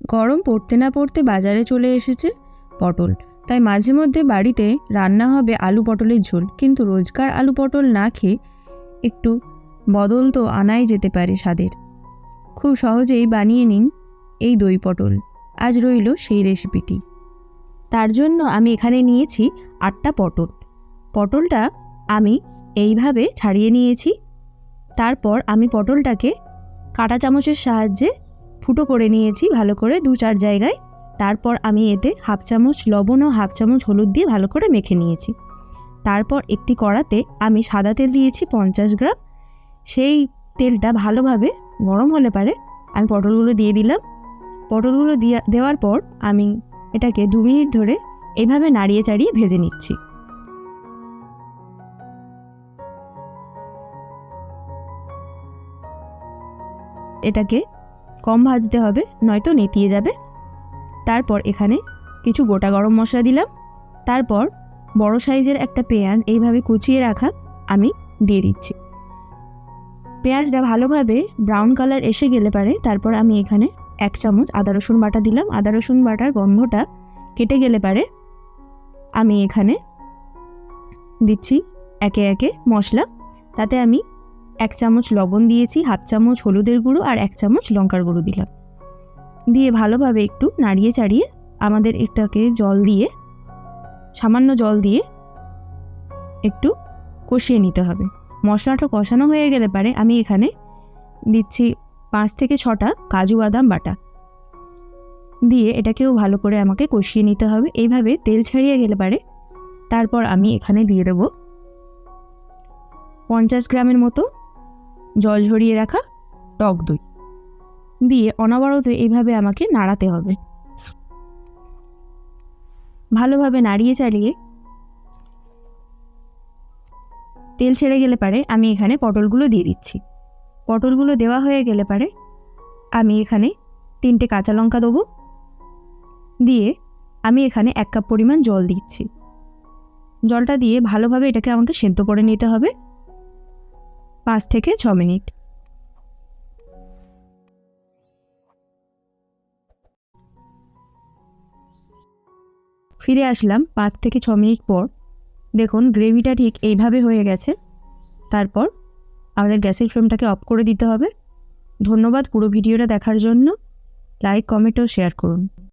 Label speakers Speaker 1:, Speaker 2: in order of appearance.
Speaker 1: গরম পড়তে না পড়তে বাজারে চলে এসেছে পটল, তাই মাঝে মধ্যে বাড়িতে রান্না হবে আলু পটলের ঝোল। কিন্তু রোজকার আলু পটল না খেয়ে একটু বদল তো আনাই যেতে পারে স্বাদের। খুব সহজেই বানিয়ে নিন এই দই পটল। আজ রইল সেই রেসিপিটি। তার জন্য আমি এখানে নিয়েছি 8টা পটল। পটলটা আমি এইভাবে ছাড়িয়ে নিয়েছি। তারপর আমি পটলটাকে কাঁটা চামচের সাহায্যে ফুটো করে নিয়েছি ভালো করে 2-4 জায়গায়। তারপর আমি এতে হাফ চামচ লবণ ও হাফ চামচ হলুদ দিয়ে ভালো করে মেখে নিয়েছি। তারপর একটি কড়াতে আমি সাদা তেল দিয়েছি 50 গ্রাম। সেই তেলটা ভালোভাবে গরম হলে পারে আমি পটলগুলো দিয়ে দিলাম। পটলগুলো দেওয়ার পর আমি এটাকে 2 মিনিট ধরে এইভাবে নাড়িয়ে চাড়িয়ে ভেজে নিচ্ছি। এটাকে কম ভাজতে হবে, নয়তো নেতিয়ে যাবে। তারপর এখানে কিছু গোটা গরম মশলা দিলাম। তারপর বড় সাইজের একটা পেঁয়াজ এইভাবে কুচিয়ে রাখা আমি দিয়ে দিচ্ছি। পেঁয়াজটা ভালোভাবে ব্রাউন কালার এসে গেলে পারে তারপর আমি এখানে 1 চামচ আদা রসুন বাটা দিলাম। আদা রসুন বাটার গন্ধটা কেটে গেলে পারে আমি এখানে দিচ্ছি একে একে মশলা। তাতে আমি 1 চামচ লবণ দিয়েছি, হাফ চামচ হলুদের গুঁড়ো আর 1 চামচ লঙ্কার গুঁড়ো দিলাম। দিয়ে ভালোভাবে একটু নাড়িয়ে চাড়িয়ে আমাদের এটাকে সামান্য জল দিয়ে একটু কষিয়ে নিতে হবে। মশলাটা কষানো হয়ে গেলে পারে আমি এখানে দিচ্ছি 5 থেকে 6টা কাজু বাদাম বাটা দিয়ে এটাকেও ভালো করে আমাকে কষিয়ে নিতে হবে। এইভাবে তেল ছাড়িয়ে গেলে পারে তারপর আমি এখানে দিয়ে দেব 50 গ্রামের মতো জল ঝরিয়ে রাখা টক দই দিয়ে অনবরত এইভাবে আমাকে নাড়াতে হবে। ভালোভাবে নাড়িয়ে চাড়িয়ে তেল ছেড়ে গেলে পারে আমি এখানে পটলগুলো দিয়ে দিচ্ছি। পটলগুলো দেওয়া হয়ে গেলে পারে আমি এখানে 3টে কাঁচা লঙ্কা দেবো। দিয়ে আমি এখানে 1 কাপ পরিমাণ জল দিচ্ছি। জলটা দিয়ে ভালোভাবে এটাকে আমাকে সেদ্ধ করে নিতে হবে 5 থেকে 6 মিনিট। ফিরে আসলাম 5 থেকে 6 মিনিট পর। দেখুন গ্রেভিটা ঠিক এইভাবে হয়ে গেছে। তারপর আমাদের গ্যাসের ফ্লেমটাকে অফ করে দিতে হবে। ধন্যবাদ পুরো ভিডিওটা দেখার জন্য। লাইক, কমেন্ট ও শেয়ার করুন।